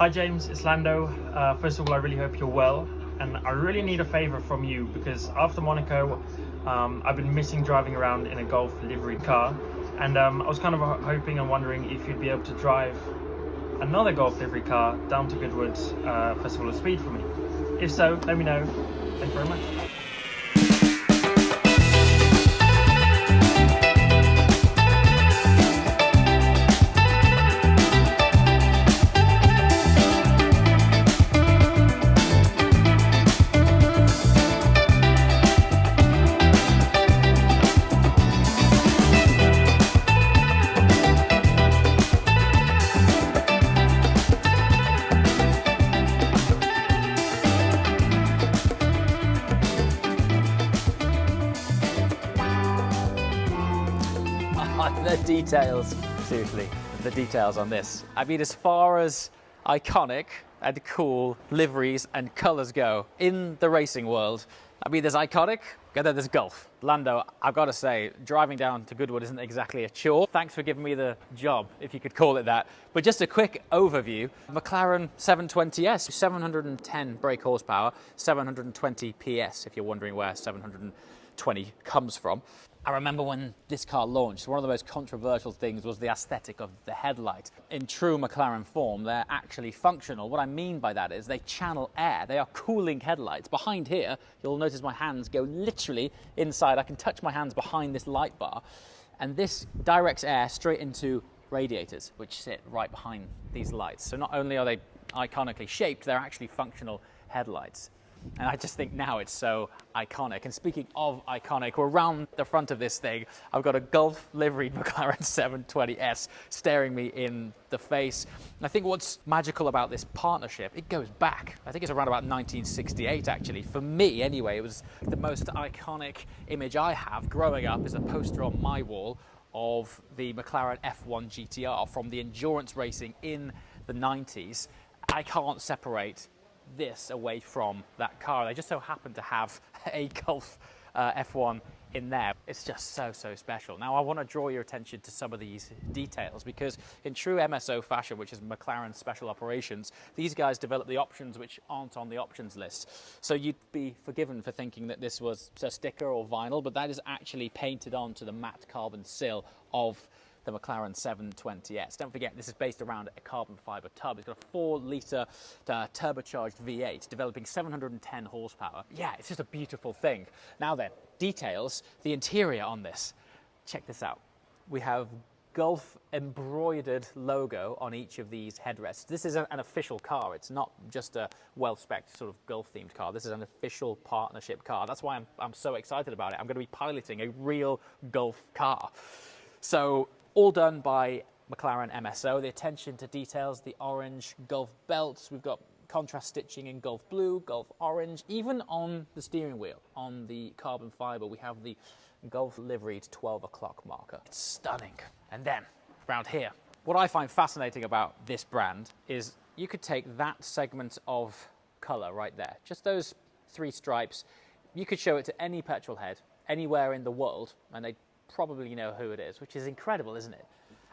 Hi James, it's Lando. First of all, I really hope you're well, and I really need a favour from you because after Monaco, I've been missing driving around in a Golf livery car, and I was kind of hoping and wondering if you'd be able to drive another Golf livery car down to Goodwood Festival of Speed for me. If so, let me know. Thank you very much. The details, seriously, the details on this. I mean, as far as iconic and cool liveries and colours go in the racing world, I mean, there's iconic and then there's Golf. Lando, I've got to say, driving down to Goodwood isn't exactly a chore. Thanks for giving me the job, if you could call it that. But just a quick overview. McLaren 720S, 710 brake horsepower, 720 PS, if you're wondering where 720 comes from. I remember when this car launched, one of the most controversial things was the aesthetic of the headlight. In true McLaren form, they're actually functional. What I mean by that is they channel air. They are cooling headlights. Behind here, you'll notice my hands go literally inside. I can touch my hands behind this light bar, and this directs air straight into radiators, which sit right behind these lights. So not only are they iconically shaped, they're actually functional headlights. And I just think now it's so iconic. And speaking of iconic, we're around the front of this thing. I've got a Golf liveried McLaren 720S staring me in the face. And I think what's magical about this partnership, it goes back. I think it's around about 1968, actually. For me, anyway, it was the most iconic image I have growing up is a poster on my wall of the McLaren F1 GTR from the endurance racing in the 90s. I can't separate this away from that car. They just so happen to have a Golf F1 in there. It's just so special. Now I want to draw your attention to some of these details because in true MSO fashion, which is McLaren Special Operations, these guys develop the options which aren't on the options list. So you'd be forgiven for thinking that this was a sticker or vinyl, but that is actually painted onto the matte carbon sill of the McLaren 720S. Don't forget, this is based around a carbon fibre tub. It's got a 4-litre turbocharged V8, developing 710 horsepower. Yeah, it's just a beautiful thing. Now then, details, the interior on this. Check this out. We have Golf embroidered logo on each of these headrests. This is an official car. It's not just a well-spec'd sort of Golf-themed car. This is an official partnership car. That's why I'm so excited about it. I'm going to be piloting a real Golf car. So, all done by McLaren MSO. The attention to details, the orange Golf belts. We've got contrast stitching in Golf blue, Golf orange. Even on the steering wheel, on the carbon fibre, we have the Golf liveried 12 o'clock marker. It's stunning. And then, around here, what I find fascinating about this brand is you could take that segment of colour right there, just those 3 stripes. You could show it to any petrol head, anywhere in the world, and they'd probably know who it is, which is incredible, isn't it?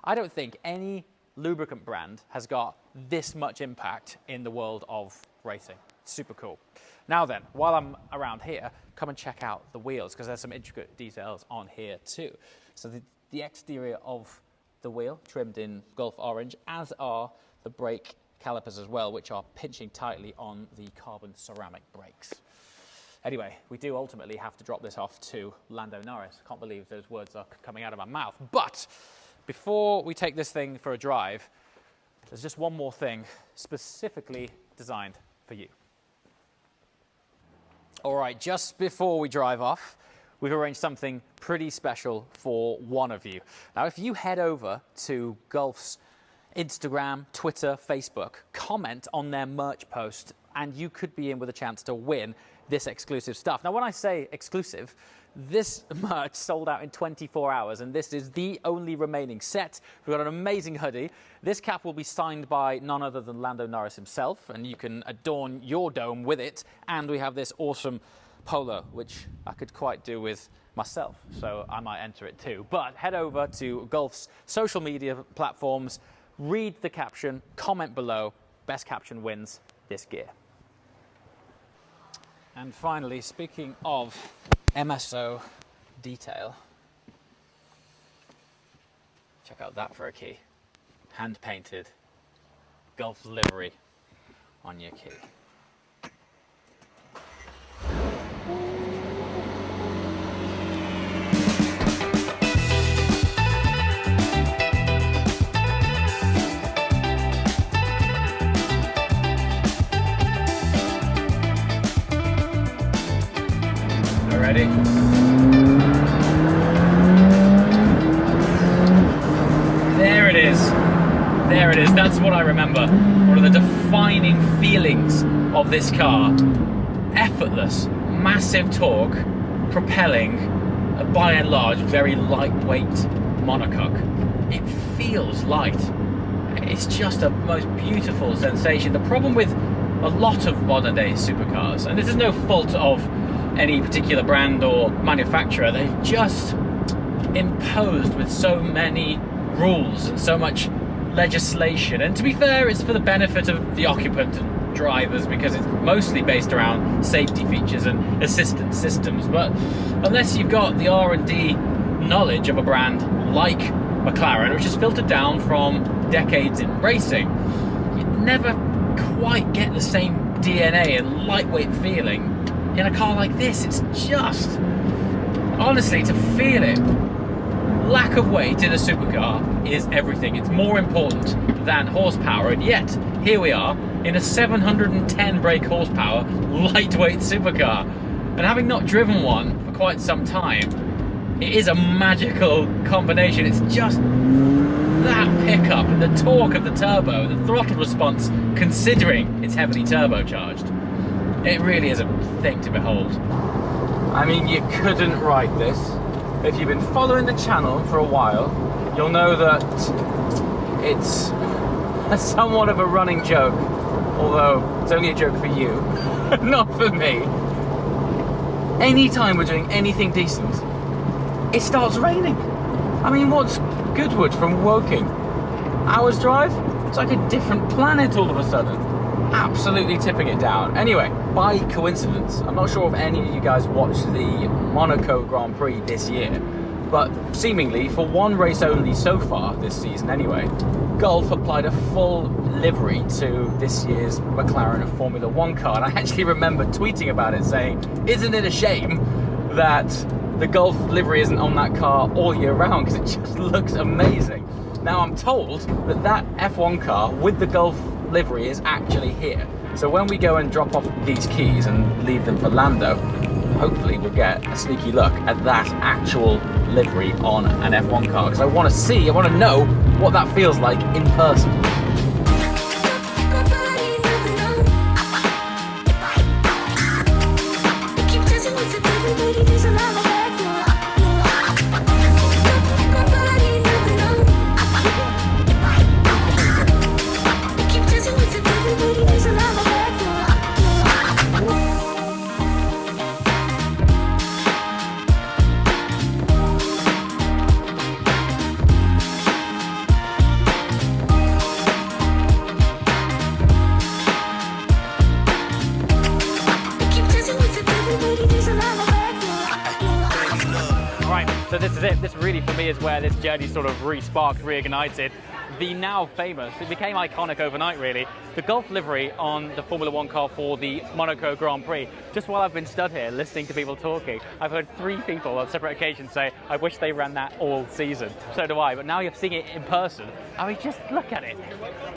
I don't think any lubricant brand has got this much impact in the world of racing. It's super cool. Now then, while I'm around here, come and check out the wheels because there's some intricate details on here too. So the exterior of the wheel trimmed in Golf orange, as are the brake calipers as well, which are pinching tightly on the carbon ceramic brakes. Anyway, we do ultimately have to drop this off to Lando Norris. Can't believe those words are coming out of my mouth. But before we take this thing for a drive, there's just one more thing specifically designed for you. All right, just before we drive off, we've arranged something pretty special for one of you. Now, if you head over to Golf's Instagram, Twitter, Facebook, comment on their merch post, and you could be in with a chance to win this exclusive stuff. Now, when I say exclusive, this merch sold out in 24 hours, and this is the only remaining set. We've got an amazing hoodie. This cap will be signed by none other than Lando Norris himself, and you can adorn your dome with it. And we have this awesome polo, which I could quite do with myself, so I might enter it too. But head over to Golf's social media platforms, read the caption, comment below, best caption wins this gear. And finally, speaking of MSO detail, check out that for a key. Hand painted Gulf livery on your key. Ready? There it is. There it is. That's what I remember. One of the defining feelings of this car. Effortless, massive torque, propelling a by and large very lightweight monocoque. It feels light. It's just a most beautiful sensation. The problem with a lot of modern day supercars, and this is no fault of any particular brand or manufacturer, they've just imposed with so many rules and so much legislation. And to be fair, it's for the benefit of the occupant and drivers, because it's mostly based around safety features and assistance systems. But unless you've got the R&D knowledge of a brand like McLaren, which is filtered down from decades in racing, you'd never quite get the same DNA and lightweight feeling in a car like this. It's just, honestly, to feel it, lack of weight in a supercar is everything. It's more important than horsepower, and yet here we are in a 710 brake horsepower lightweight supercar. And having not driven one for quite some time, it is a magical combination. It's just that pickup and the torque of the turbo, the throttle response, considering it's heavily turbocharged. It really is a thing to behold. I mean, you couldn't ride this. If you've been following the channel for a while, you'll know that it's somewhat of a running joke, although it's only a joke for you, not for me. Anytime we're doing anything decent, it starts raining. I mean, what's Goodwood from Woking? Hour's drive? It's like a different planet all of a sudden. Absolutely tipping it down. Anyway, by coincidence, I'm not sure if any of you guys watched the Monaco Grand Prix this year, but seemingly for one race only so far this season anyway, Gulf applied a full livery to this year's McLaren Formula 1 car. And I actually remember tweeting about it saying, isn't it a shame that the Gulf livery isn't on that car all year round, because it just looks amazing. Now I'm told that that F1 car with the Gulf livery is actually here. So when we go and drop off these keys and leave them for Lando, hopefully we'll get a sneaky look at that actual livery on an F1 car, because I want to know what that feels like in person. So this is it. This really, for me, is where this journey sort of re-sparked, reignited. The now famous, it became iconic overnight really, the Gulf livery on the Formula 1 car for the Monaco Grand Prix. Just while I've been stood here listening to people talking, I've heard 3 people on separate occasions say, I wish they ran that all season. So do I, but now you're seeing it in person. I mean, just look at it.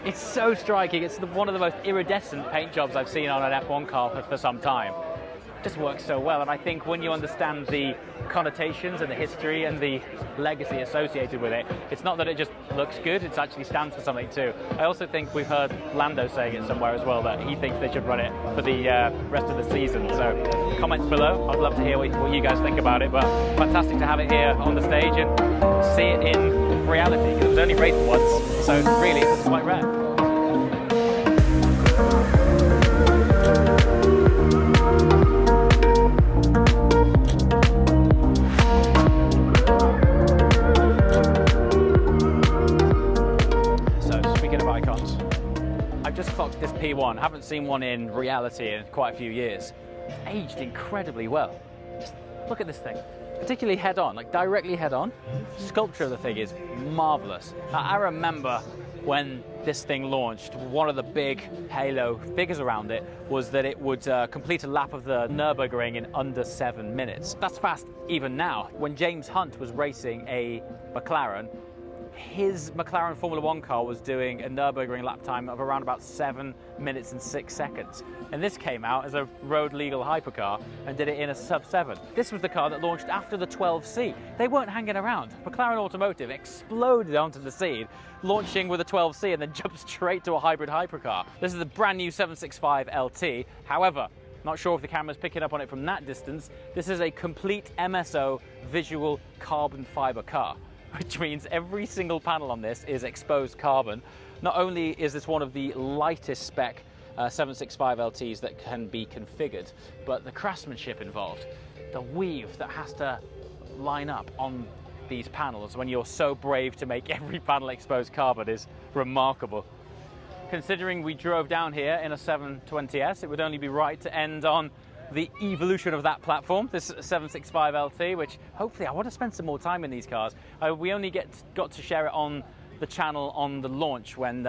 It's so striking. It's one of the most iridescent paint jobs I've seen on an F1 car for some time. Just works so well, and I think when you understand the connotations and the history and the legacy associated with it, it's not that it just looks good, it actually stands for something too. I also think we've heard Lando saying it somewhere as well, that he thinks they should run it for the rest of the season. So comments below, I'd love to hear what you guys think about it, but fantastic to have it here on the stage and see it in reality, because it was only raced once, so really it's quite rare. I've just clocked this P1. I haven't seen one in reality in quite a few years. It's aged incredibly well. Just look at this thing. Particularly head on, like directly head on. Sculpture of the thing is marvelous. Now, I remember when this thing launched, one of the big halo figures around it was that it would complete a lap of the Nürburgring in under 7 minutes. That's fast even now. When James Hunt was racing a McLaren, his McLaren Formula One car was doing a Nürburgring lap time of around about 7 minutes and 6 seconds. And this came out as a road legal hypercar and did it in a sub 7. This was the car that launched after the 12C. They weren't hanging around. McLaren Automotive exploded onto the scene, launching with a 12C and then jumped straight to a hybrid hypercar. This is the brand new 765 LT. However, not sure if the camera's picking up on it from that distance. This is a complete MSO visual carbon fiber car, which means every single panel on this is exposed carbon. Not only is this one of the lightest spec 765 LTs that can be configured, but the craftsmanship involved, the weave that has to line up on these panels when you're so brave to make every panel exposed carbon is remarkable. Considering we drove down here in a 720S, it would only be right to end on the evolution of that platform, this 765 LT, which hopefully I want to spend some more time in these cars. We only got to share it on the channel on the launch when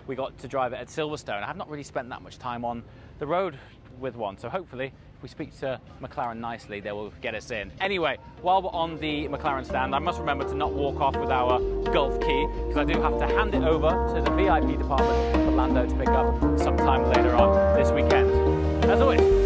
we got to drive it at Silverstone. I have not really spent that much time on the road with one, so hopefully if we speak to McLaren nicely, they will get us in. Anyway, while we're on the McLaren stand, I must remember to not walk off with our Golf key, because I do have to hand it over to the VIP department for Lando to pick up sometime later on this weekend. As always,